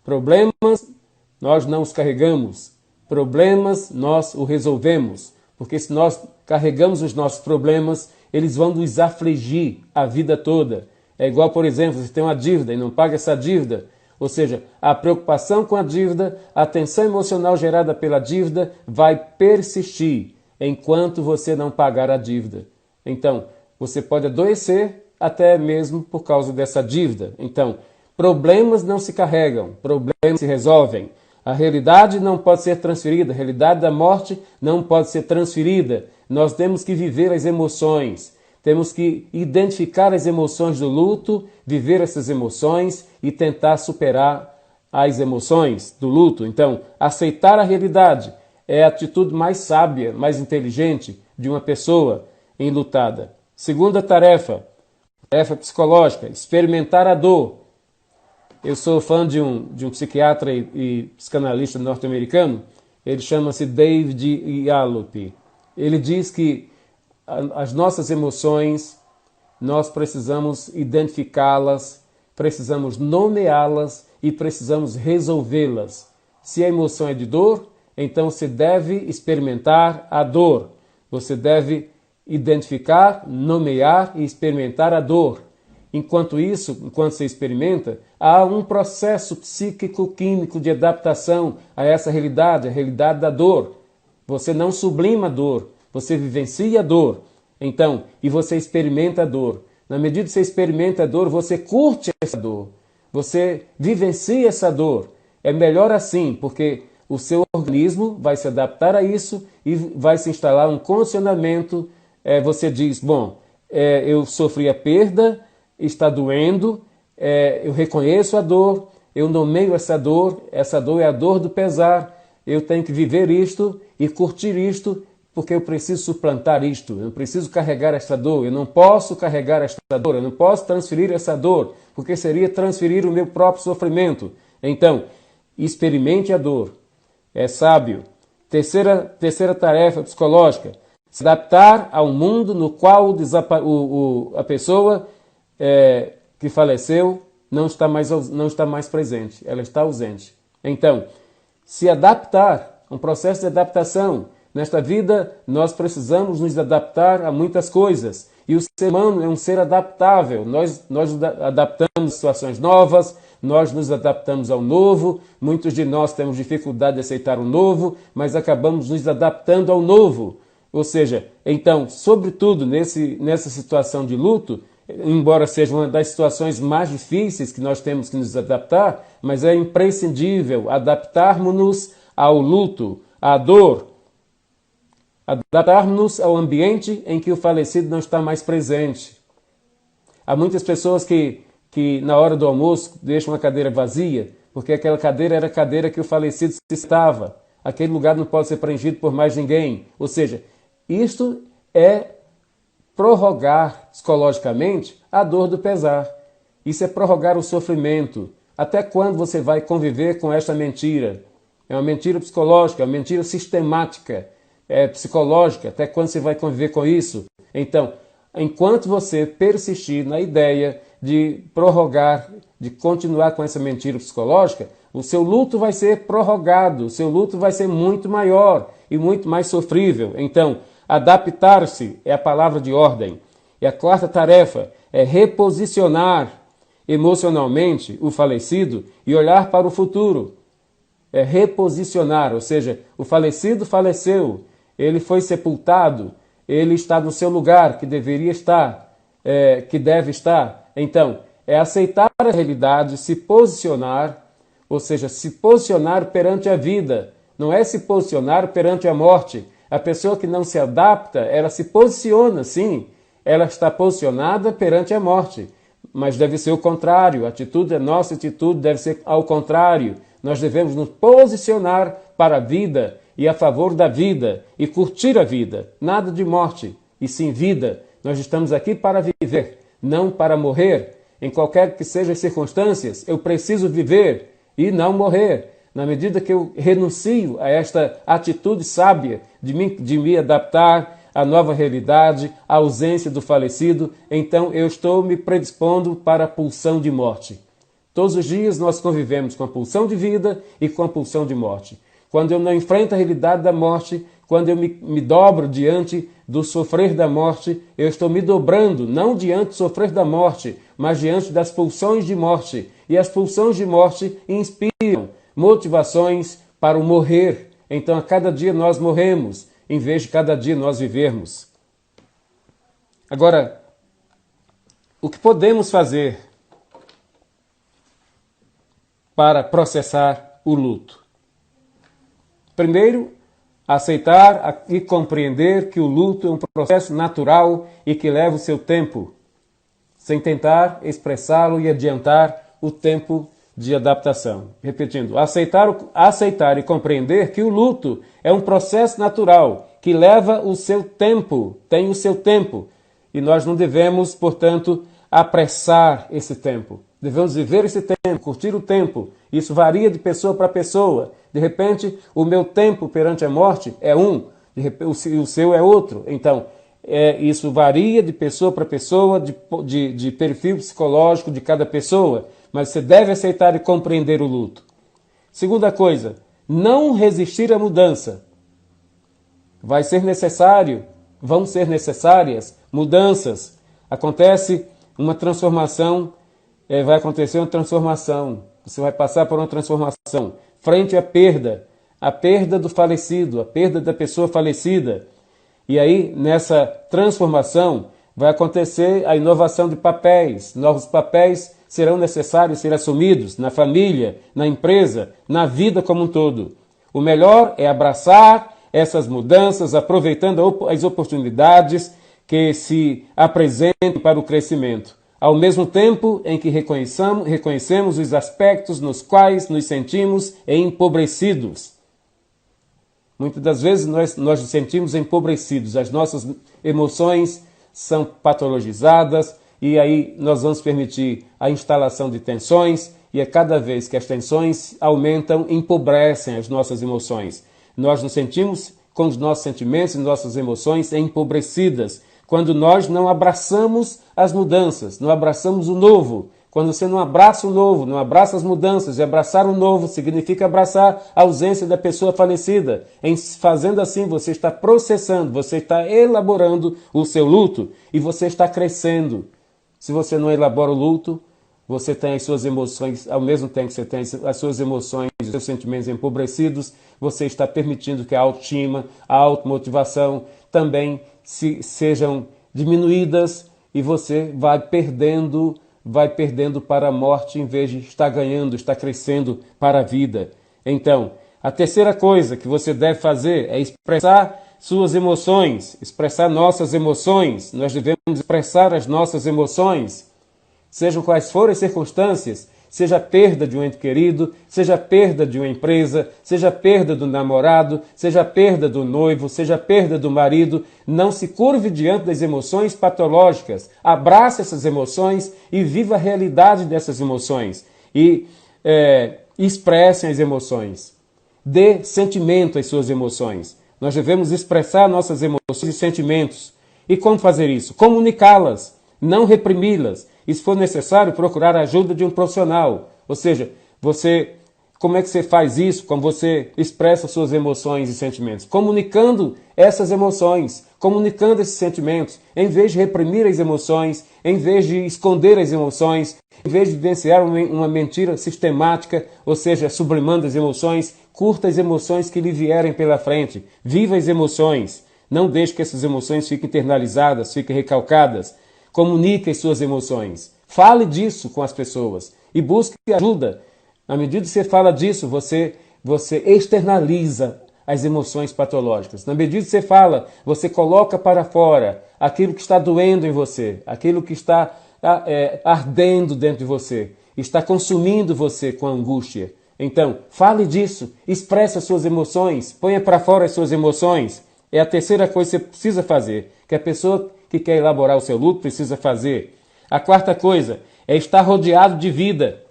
Problemas nós não os carregamos, problemas nós os resolvemos, porque se nós carregamos os nossos problemas, eles vão nos afligir a vida toda. É igual, por exemplo, você tem uma dívida e não paga essa dívida, ou seja, a preocupação com a dívida, a tensão emocional gerada pela dívida vai persistir enquanto você não pagar a dívida. Então, você pode adoecer até mesmo por causa dessa dívida. Então, problemas não se carregam, problemas se resolvem. A realidade não pode ser transferida, a realidade da morte não pode ser transferida. Nós temos que viver as emoções, temos que identificar as emoções do luto, viver essas emoções e tentar superar as emoções do luto. Então, aceitar a realidade é a atitude mais sábia, mais inteligente de uma pessoa enlutada. Segunda tarefa psicológica, experimentar a dor. Eu sou fã de um psiquiatra e psicanalista norte-americano, ele chama-se David Yalop. Ele diz que as nossas emoções, nós precisamos identificá-las, precisamos nomeá-las e precisamos resolvê-las. Se a emoção é de dor, então você deve experimentar a dor. Você deve identificar, nomear e experimentar a dor. Enquanto isso, enquanto você experimenta, há um processo psíquico-químico de adaptação a essa realidade, a realidade da dor. Você não sublima a dor, você vivencia a dor. Então, e você experimenta a dor. Na medida que você experimenta a dor, você curte essa dor. Você vivencia essa dor. É melhor assim, porque o seu organismo vai se adaptar a isso e vai se instalar um condicionamento. Você diz, eu sofri a perda, está doendo, eu reconheço a dor, eu nomeio essa dor é a dor do pesar, eu tenho que viver isto e curtir isto, porque eu preciso suplantar isto, eu preciso carregar esta dor, eu não posso carregar esta dor, eu não posso transferir essa dor, porque seria transferir o meu próprio sofrimento. Então, experimente a dor, é sábio. Terceira tarefa psicológica, se adaptar ao mundo no qual a pessoa que faleceu não está mais presente, ela está ausente. Então, se adaptar, um processo de adaptação. Nesta vida, nós precisamos nos adaptar a muitas coisas. E o ser humano é um ser adaptável. Nós nos adaptamos a situações novas, nós nos adaptamos ao novo. Muitos de nós temos dificuldade de aceitar o novo, mas acabamos nos adaptando ao novo. Ou seja, então, sobretudo nessa situação de luto, embora seja uma das situações mais difíceis que nós temos que nos adaptar, mas é imprescindível adaptarmos-nos ao luto, à dor, adaptarmos-nos ao ambiente em que o falecido não está mais presente. Há muitas pessoas que na hora do almoço deixam a cadeira vazia, porque aquela cadeira era a cadeira que o falecido se estava. Aquele lugar não pode ser preenchido por mais ninguém. Ou seja, isto é prorrogar psicologicamente a dor do pesar. Isso é prorrogar o sofrimento. Até quando você vai conviver com esta mentira? É uma mentira psicológica, é uma mentira sistemática, é psicológica. Até quando você vai conviver com isso? Então, enquanto você persistir na ideia de prorrogar, de continuar com essa mentira psicológica, o seu luto vai ser prorrogado, o seu luto vai ser muito maior e muito mais sofrível. Então, adaptar-se é a palavra de ordem. E a quarta tarefa é reposicionar emocionalmente o falecido e olhar para o futuro. É reposicionar, ou seja, o falecido faleceu, ele foi sepultado, ele está no seu lugar que deveria estar, que deve estar. Então, é aceitar a realidade, se posicionar, ou seja, se posicionar perante a vida, não é se posicionar perante a morte. A pessoa que não se adapta, ela se posiciona, sim, ela está posicionada perante a morte, mas deve ser o contrário, a nossa atitude deve ser ao contrário. Nós devemos nos posicionar para a vida e a favor da vida e curtir a vida, nada de morte, e sim vida. Nós estamos aqui para viver, não para morrer. Em qualquer que sejam as circunstâncias, eu preciso viver e não morrer. Na medida que eu renuncio a esta atitude sábia de me adaptar à nova realidade, à ausência do falecido, então eu estou me predispondo para a pulsão de morte. Todos os dias nós convivemos com a pulsão de vida e com a pulsão de morte. Quando eu não enfrento a realidade da morte, quando eu me dobro diante do sofrer da morte, eu estou me dobrando, não diante do sofrer da morte, mas diante das pulsões de morte. E as pulsões de morte inspiram motivações para o morrer. Então, a cada dia nós morremos, em vez de cada dia nós vivermos. Agora, o que podemos fazer para processar o luto? Primeiro, aceitar e compreender que o luto é um processo natural e que leva o seu tempo, sem tentar expressá-lo e adiantar o tempo de adaptação. Repetindo, aceitar e compreender que o luto é um processo natural que leva o seu tempo, tem o seu tempo, e nós não devemos, portanto, apressar esse tempo. Devemos viver esse tempo, curtir o tempo. Isso varia de pessoa para pessoa. De repente, o meu tempo perante a morte é um, o seu é outro. Então, isso varia de pessoa para pessoa, de perfil psicológico de cada pessoa. Mas você deve aceitar e compreender o luto. Segunda coisa, não resistir à mudança. Vão ser necessárias mudanças. Acontece uma transformação, vai acontecer uma transformação. Você vai passar por uma transformação frente à perda do falecido, a perda da pessoa falecida. E aí, nessa transformação, vai acontecer a inovação de papéis. Novos papéis serão necessários ser assumidos na família, na empresa, na vida como um todo. O melhor é abraçar essas mudanças, aproveitando as oportunidades que se apresentem para o crescimento. ao mesmo tempo em que reconhecemos os aspectos nos quais nos sentimos empobrecidos. Muitas das vezes nós nos sentimos empobrecidos, as nossas emoções são patologizadas e aí nós vamos permitir a instalação de tensões e a cada vez que as tensões aumentam, empobrecem as nossas emoções. Nós nos sentimos com os nossos sentimentos e nossas emoções empobrecidas quando nós não abraçamos as mudanças, não abraçamos o novo. Quando você não abraça o novo, não abraça as mudanças, e abraçar o novo significa abraçar a ausência da pessoa falecida. Fazendo assim, você está processando, você está elaborando o seu luto e você está crescendo. Se você não elabora o luto, você tem as suas emoções, ao mesmo tempo que você tem as suas emoções, os seus sentimentos empobrecidos, você está permitindo que a autoestima, a automotivação também sejam diminuídas e você vai perdendo para a morte em vez de estar ganhando, estar crescendo para a vida. Então, a terceira coisa que você deve fazer é expressar suas emoções, expressar nossas emoções. Nós devemos expressar as nossas emoções, sejam quais forem as circunstâncias, seja a perda de um ente querido, seja a perda de uma empresa, seja a perda do namorado, seja a perda do noivo, seja a perda do marido. Não se curve diante das emoções patológicas. Abrace essas emoções e viva a realidade dessas emoções. E expressem as emoções. Dê sentimento às suas emoções. Nós devemos expressar nossas emoções e sentimentos. E como fazer isso? Comunicá-las, não reprimi-las. E se for necessário, procurar a ajuda de um profissional. Ou seja, como é que você faz isso? Como você expressa suas emoções e sentimentos? Comunicando essas emoções, comunicando esses sentimentos, em vez de reprimir as emoções, em vez de esconder as emoções, em vez de vivenciar uma mentira sistemática, ou seja, sublimando as emoções, curta as emoções que lhe vierem pela frente. Viva as emoções. Não deixe que essas emoções fiquem internalizadas, fiquem recalcadas. Comunique as suas emoções. Fale disso com as pessoas e busque ajuda. À medida que você fala disso, você externaliza as emoções patológicas. Na medida que você fala, você coloca para fora aquilo que está doendo em você, aquilo que está ardendo dentro de você, está consumindo você com angústia. Então, fale disso, expresse as suas emoções, ponha para fora as suas emoções. É a terceira coisa que você precisa fazer, que a pessoa que quer elaborar o seu luto precisa fazer. A quarta coisa é estar rodeado de vida.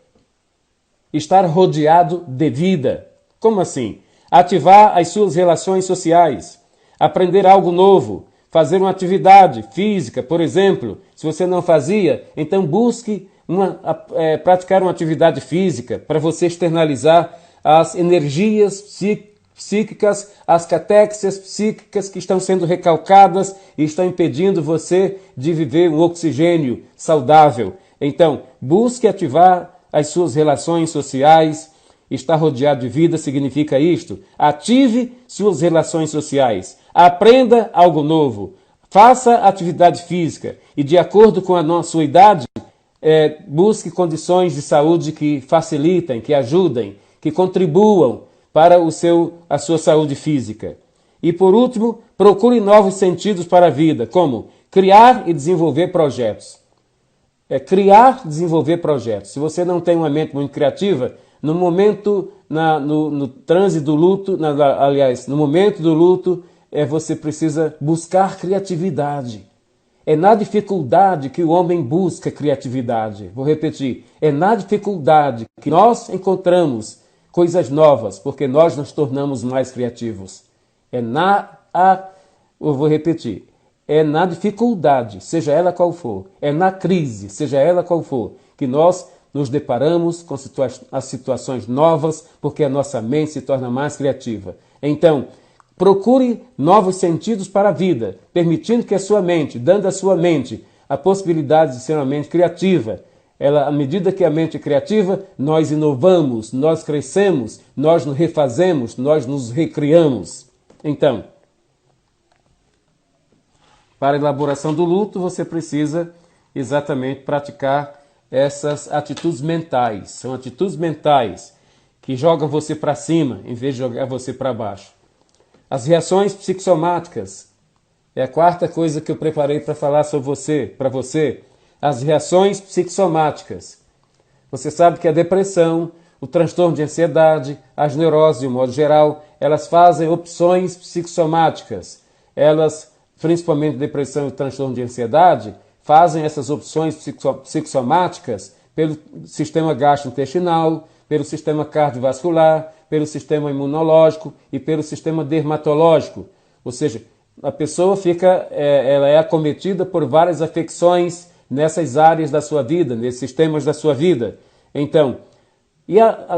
Estar rodeado de vida. Como assim? Ativar as suas relações sociais. Aprender algo novo. Fazer uma atividade física, por exemplo. Se você não fazia, então busque praticar uma atividade física para você externalizar as energias psíquicas, as catéxias psíquicas que estão sendo recalcadas e estão impedindo você de viver um oxigênio saudável. Então, busque ativar as suas relações sociais. Estar rodeado de vida significa isto. Ative suas relações sociais. Aprenda algo novo. Faça atividade física. E de acordo com a sua idade, busque condições de saúde que facilitem, que ajudem, que contribuam para a sua saúde física. E por último, procure novos sentidos para a vida, como criar e desenvolver projetos. Criar e desenvolver projetos. Se você não tem uma mente muito criativa, no momento, no trânsito do luto, no momento do luto, você precisa buscar criatividade. É na dificuldade que o homem busca criatividade. Vou repetir. É na dificuldade que nós encontramos coisas novas, porque nós nos tornamos mais criativos. Eu vou repetir. É na dificuldade, seja ela qual for, é na crise, seja ela qual for, que nós nos deparamos com as situações novas, porque a nossa mente se torna mais criativa. Então, procure novos sentidos para a vida, permitindo que a sua mente, dando à sua mente a possibilidade de ser uma mente criativa. À medida que a mente é criativa, nós inovamos, nós crescemos, nós nos refazemos, nós nos recriamos. Então, para a elaboração do luto, você precisa exatamente praticar essas atitudes mentais. São atitudes mentais que jogam você para cima, em vez de jogar você para baixo. As reações psicossomáticas é a quarta coisa que eu preparei para falar sobre para você. as reações psicossomáticas. Você sabe que a depressão, o transtorno de ansiedade, as neuroses, de um modo geral, elas fazem opções psicossomáticas. Elas, principalmente depressão e transtorno de ansiedade, fazem essas opções psicossomáticas pelo sistema gastrointestinal, pelo sistema cardiovascular, pelo sistema imunológico e pelo sistema dermatológico. Ou seja, a pessoa ela é acometida por várias afecções nessas áreas da sua vida, nesses sistemas da sua vida. Então,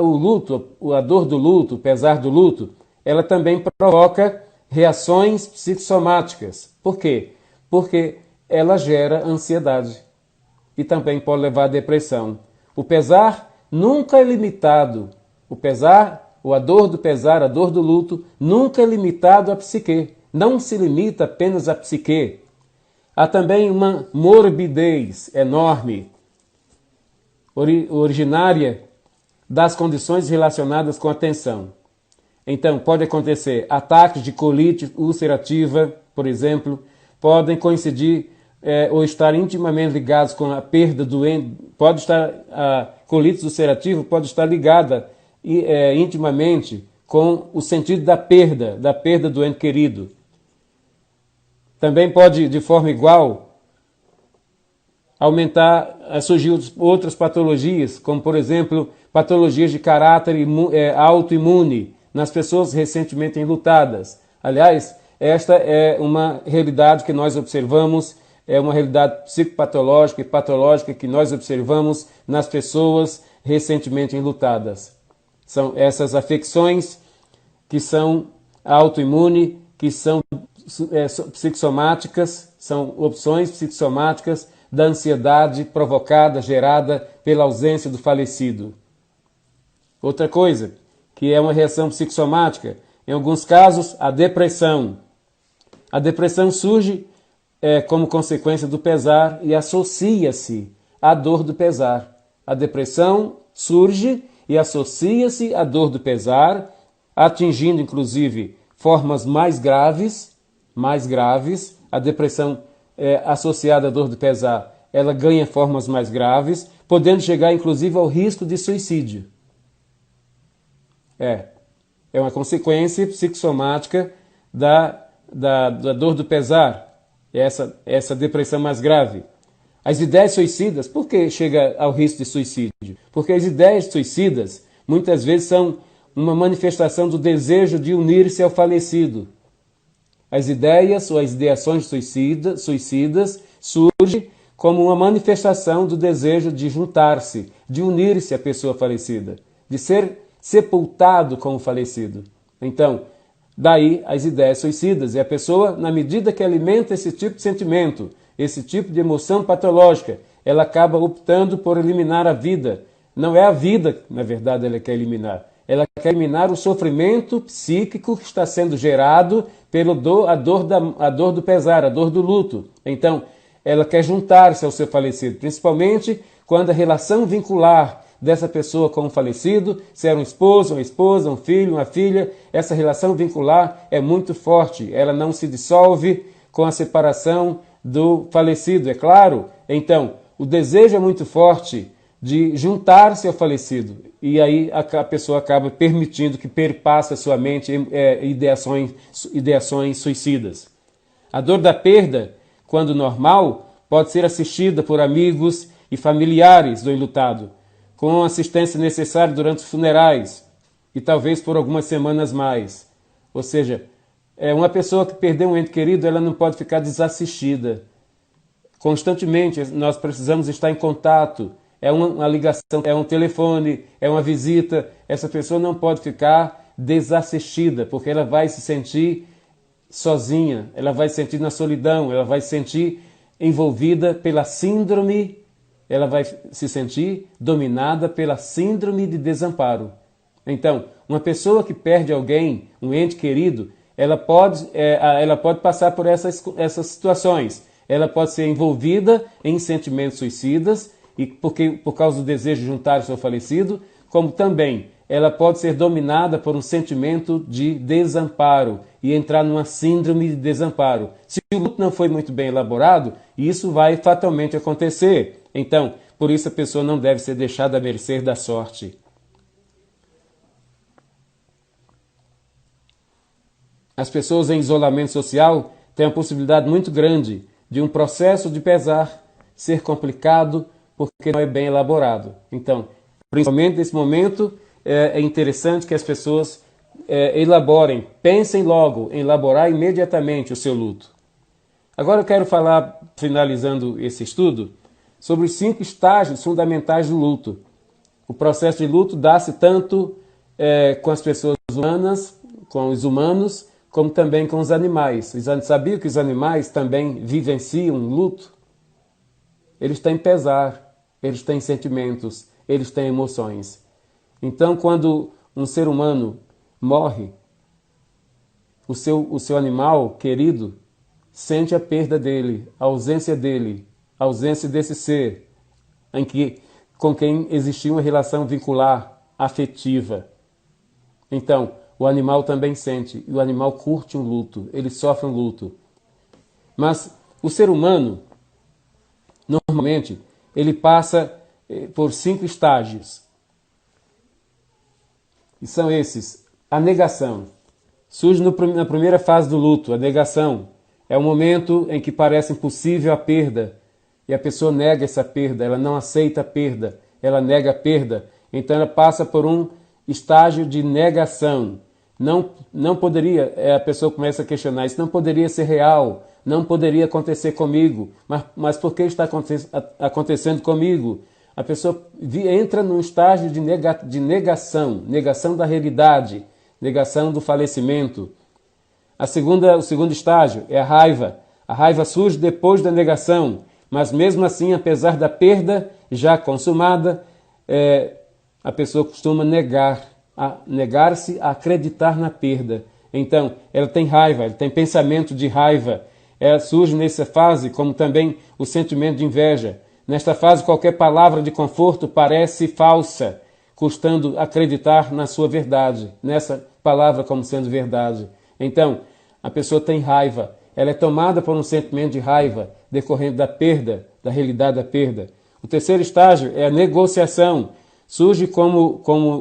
o luto, a dor do luto, o pesar do luto, ela também provoca reações psicossomáticas. Por quê? Porque ela gera ansiedade e também pode levar à depressão. O pesar nunca é limitado. O pesar, ou a dor do pesar, a dor do luto, nunca é limitado à psique. Não se limita apenas à psique. Há também uma morbidez enorme, originária das condições relacionadas com a tensão. Então, pode acontecer ataques de colite ulcerativa, por exemplo, podem coincidir ou estar intimamente ligados com a perda do ente. A colite ulcerativa pode estar ligada intimamente com o sentido da perda do ente querido. Também pode, de forma igual, surgir outras patologias, como, por exemplo, patologias de caráter autoimune nas pessoas recentemente enlutadas. Aliás, esta é uma realidade que nós observamos, é uma realidade psicopatológica e patológica que nós observamos nas pessoas recentemente enlutadas. São essas afecções que são autoimunes, que são psicossomáticas, são opções psicossomáticas da ansiedade provocada, gerada pela ausência do falecido. Outra coisa, que é uma reação psicossomática, em alguns casos, a depressão. A depressão surge como consequência do pesar e associa-se à dor do pesar. A depressão surge e associa-se à dor do pesar, atingindo inclusive formas mais graves. A depressão associada à dor do pesar, ela ganha formas mais graves, podendo chegar inclusive ao risco de suicídio. É uma consequência psicossomática da dor do pesar, essa depressão mais grave. As ideias suicidas, por que chega ao risco de suicídio? Porque as ideias suicidas muitas vezes são uma manifestação do desejo de unir-se ao falecido. As ideias ou as ideações suicidas surgem como uma manifestação do desejo de juntar-se, de unir-se à pessoa falecida, de ser sepultado com o falecido. Então, daí as ideias suicidas. E a pessoa, na medida que alimenta esse tipo de sentimento, esse tipo de emoção patológica, ela acaba optando por eliminar a vida. Não é a vida, na verdade, ela quer eliminar. Ela quer eliminar o sofrimento psíquico que está sendo gerado pela a dor do pesar, a dor do luto. Então, ela quer juntar-se ao seu falecido, principalmente quando a relação vincular dessa pessoa com o falecido, se era um esposo, uma esposa, um filho, uma filha, essa relação vincular é muito forte, ela não se dissolve com a separação do falecido, é claro? Então, o desejo é muito forte de juntar-se ao falecido, e aí a pessoa acaba permitindo que perpasse a sua mente ideações suicidas. A dor da perda, quando normal, pode ser assistida por amigos e familiares do enlutado, com a assistência necessária durante os funerais e talvez por algumas semanas mais. Ou seja, uma pessoa que perdeu um ente querido, ela não pode ficar desassistida. Constantemente nós precisamos estar em contato. É uma ligação, é um telefone, é uma visita. Essa pessoa não pode ficar desassistida, porque ela vai se sentir sozinha, ela vai se sentir na solidão, ela vai se sentir envolvida pela síndrome, ela vai se sentir dominada pela síndrome de desamparo. Então, uma pessoa que perde alguém, um ente querido, ela pode passar por essas situações. Ela pode ser envolvida em sentimentos suicidas, por causa do desejo de juntar-se ao falecido, como também ela pode ser dominada por um sentimento de desamparo e entrar numa síndrome de desamparo. Se o luto não foi muito bem elaborado, isso vai fatalmente acontecer. Então, por isso a pessoa não deve ser deixada à mercê da sorte. As pessoas em isolamento social têm a possibilidade muito grande de um processo de pesar ser complicado porque não é bem elaborado. Então, principalmente nesse momento, é interessante que as pessoas elaborem, pensem logo em elaborar imediatamente o seu luto. Agora eu quero falar, finalizando esse estudo, sobre os 5 estágios fundamentais do luto. O processo de luto dá-se tanto com as pessoas humanas, com os humanos, como também com os animais. Sabiam que os animais também vivenciam luto? Eles têm pesar, eles têm sentimentos, eles têm emoções. Então, quando um ser humano morre, o seu animal querido sente a perda dele, a ausência desse ser com quem existia uma relação vincular, afetiva. Então, o animal também sente, e o animal curte um luto, ele sofre um luto. Mas o ser humano, normalmente, ele passa por 5 estágios. E são esses. A negação. Surge na primeira fase do luto, a negação. É o momento em que parece impossível a perda. E a pessoa nega essa perda, ela não aceita a perda, ela nega a perda. Então ela passa por um estágio de negação. Não poderia, a pessoa começa a questionar, isso não poderia ser real, não poderia acontecer comigo, mas por que está acontecendo comigo? A pessoa entra num estágio de negação da realidade, negação do falecimento. O segundo estágio é a raiva. A raiva surge depois da negação, mas mesmo assim, apesar da perda já consumada, a pessoa costuma negar-se a acreditar na perda. Então, ela tem raiva, ela tem pensamento de raiva. Ela surge nessa fase como também o sentimento de inveja. Nesta fase, qualquer palavra de conforto parece falsa, custando acreditar na sua verdade, nessa palavra como sendo verdade. Então, a pessoa tem raiva, ela é tomada por um sentimento de raiva decorrente da perda, da realidade da perda. O terceiro estágio é a negociação. Surge como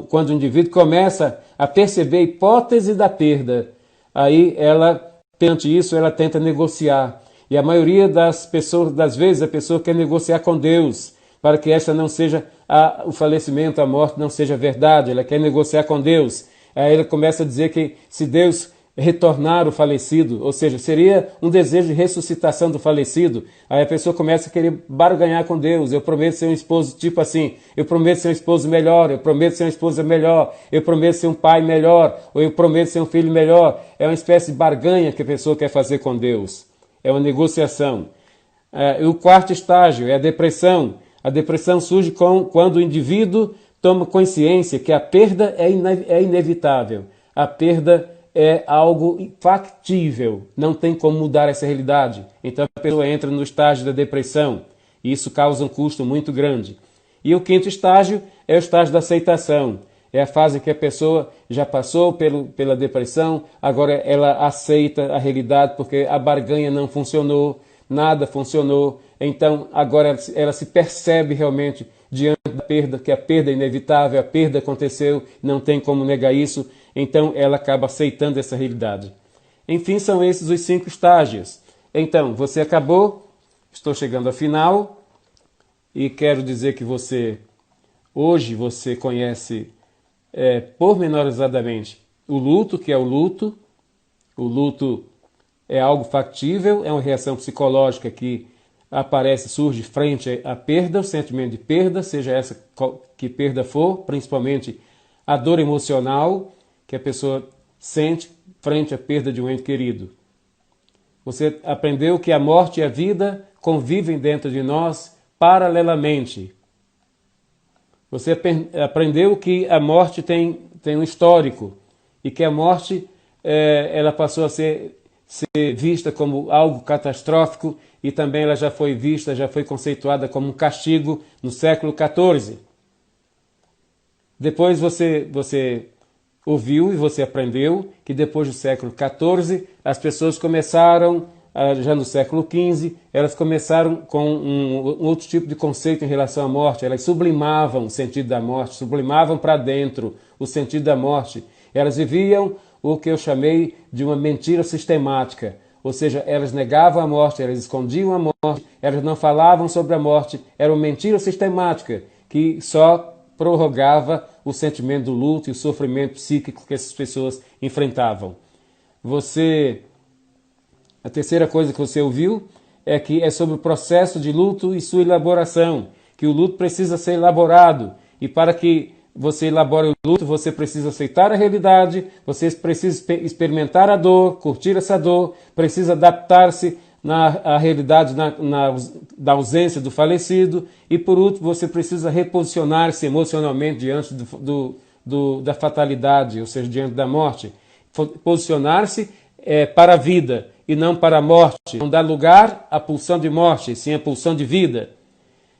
quando o indivíduo começa a perceber a hipótese da perda. Aí perante isso, ela tenta negociar. E a maioria das vezes, a pessoa quer negociar com Deus, para que esta não seja, o falecimento, a morte não seja verdade. Ela quer negociar com Deus. Aí ela começa a dizer que se Deus retornar o falecido, ou seja, seria um desejo de ressuscitação do falecido, aí a pessoa começa a querer barganhar com Deus. Eu prometo ser um esposo, tipo assim, eu prometo ser um esposo melhor, eu prometo ser uma esposa melhor, eu prometo ser um pai melhor, ou eu prometo ser um filho melhor. É uma espécie de barganha que a pessoa quer fazer com Deus. É uma negociação. E o quarto estágio é a depressão. A depressão surge quando o indivíduo toma consciência que a perda é inevitável. A perda é algo factível, não tem como mudar essa realidade. Então a pessoa entra no estágio da depressão e isso causa um custo muito grande. E o quinto estágio é o estágio da aceitação. É a fase que a pessoa já passou pela depressão, agora ela aceita a realidade porque a barganha não funcionou, nada funcionou. Então agora ela se percebe realmente diante da perda, que a perda é inevitável, a perda aconteceu, não tem como negar isso. Então ela acaba aceitando essa realidade. Enfim, são esses os 5 estágios. Então, você acabou, estou chegando ao final, e quero dizer que hoje você conhece pormenorizadamente o luto, que é o luto. O luto é algo factível, é uma reação psicológica que surge frente à perda, o sentimento de perda, seja essa que perda for, principalmente a dor emocional que a pessoa sente frente à perda de um ente querido. Você aprendeu que a morte e a vida convivem dentro de nós paralelamente. Você aprendeu que a morte tem um histórico e que a morte ela passou a ser vista como algo catastrófico e também ela já foi conceituada como um castigo no século XIV. Depois você ouviu e você aprendeu que depois do século XIV, as pessoas começaram, já no século XV, elas começaram com um outro tipo de conceito em relação à morte. Elas sublimavam o sentido da morte, sublimavam para dentro o sentido da morte. Elas viviam o que eu chamei de uma mentira sistemática. Ou seja, elas negavam a morte, elas escondiam a morte, elas não falavam sobre a morte. Era uma mentira sistemática que só prorrogava o sentimento do luto e o sofrimento psíquico que essas pessoas enfrentavam. A terceira coisa que você ouviu é que é sobre o processo de luto e sua elaboração, que o luto precisa ser elaborado, e para que você elabore o luto, você precisa aceitar a realidade, você precisa experimentar a dor, curtir essa dor, precisa adaptar-se à realidade da ausência do falecido, e por último você precisa reposicionar-se emocionalmente diante da fatalidade, ou seja, diante da morte. Posicionar-se para a vida e não para a morte, não dar lugar à pulsão de morte, sim à pulsão de vida.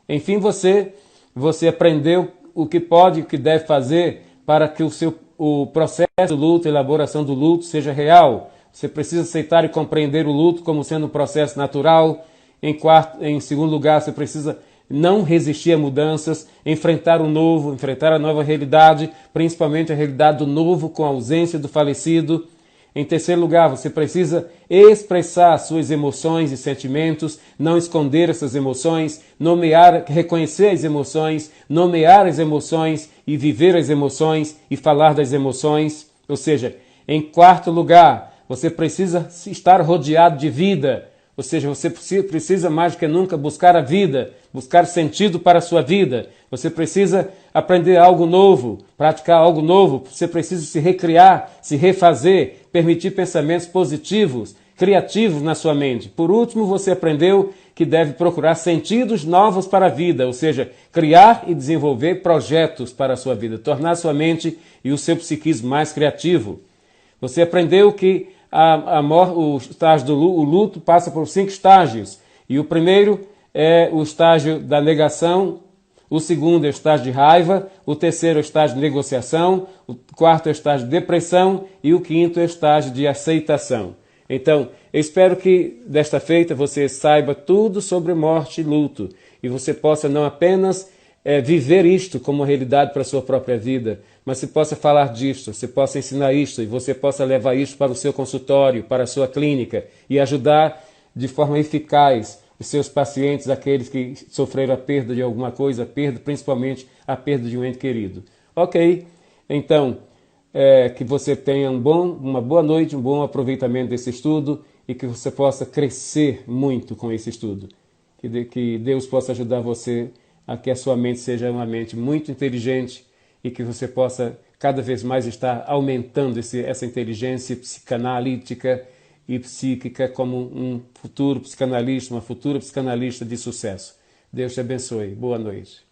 Enfim, você aprendeu o que pode e o que deve fazer para que o processo do luto, a elaboração do luto seja real. Você precisa aceitar e compreender o luto como sendo um processo natural. Em segundo lugar, você precisa não resistir a mudanças, enfrentar o novo, enfrentar a nova realidade, principalmente a realidade do novo com a ausência do falecido. Em terceiro lugar, você precisa expressar suas emoções e sentimentos, não esconder essas emoções, reconhecer as emoções, nomear as emoções e viver as emoções e falar das emoções. Ou seja, em quarto lugar, você precisa estar rodeado de vida. Ou seja, você precisa mais do que nunca buscar a vida, buscar sentido para a sua vida. Você precisa aprender algo novo, praticar algo novo. Você precisa se recriar, se refazer, permitir pensamentos positivos, criativos na sua mente. Por último, você aprendeu que deve procurar sentidos novos para a vida, ou seja, criar e desenvolver projetos para a sua vida, tornar a sua mente e o seu psiquismo mais criativo. Você aprendeu que o luto passa por 5 estágios. E o primeiro é o estágio da negação, o segundo é o estágio de raiva, o terceiro é o estágio de negociação, o quarto é o estágio de depressão e o quinto é o estágio de aceitação. Então, eu espero que desta feita você saiba tudo sobre morte e luto e você possa não apenas viver isto como realidade para a sua própria vida, mas você possa falar disto, você possa ensinar isto e você possa levar isto para o seu consultório, para a sua clínica e ajudar de forma eficaz os seus pacientes, aqueles que sofreram a perda de alguma coisa, principalmente a perda de um ente querido. Ok, então que você tenha uma boa noite, um bom aproveitamento desse estudo e que você possa crescer muito com esse estudo. Que Deus possa ajudar você a que a sua mente seja uma mente muito inteligente e que você possa cada vez mais estar aumentando essa inteligência psicanalítica e psíquica como um futuro psicanalista, uma futura psicanalista de sucesso. Deus te abençoe. Boa noite.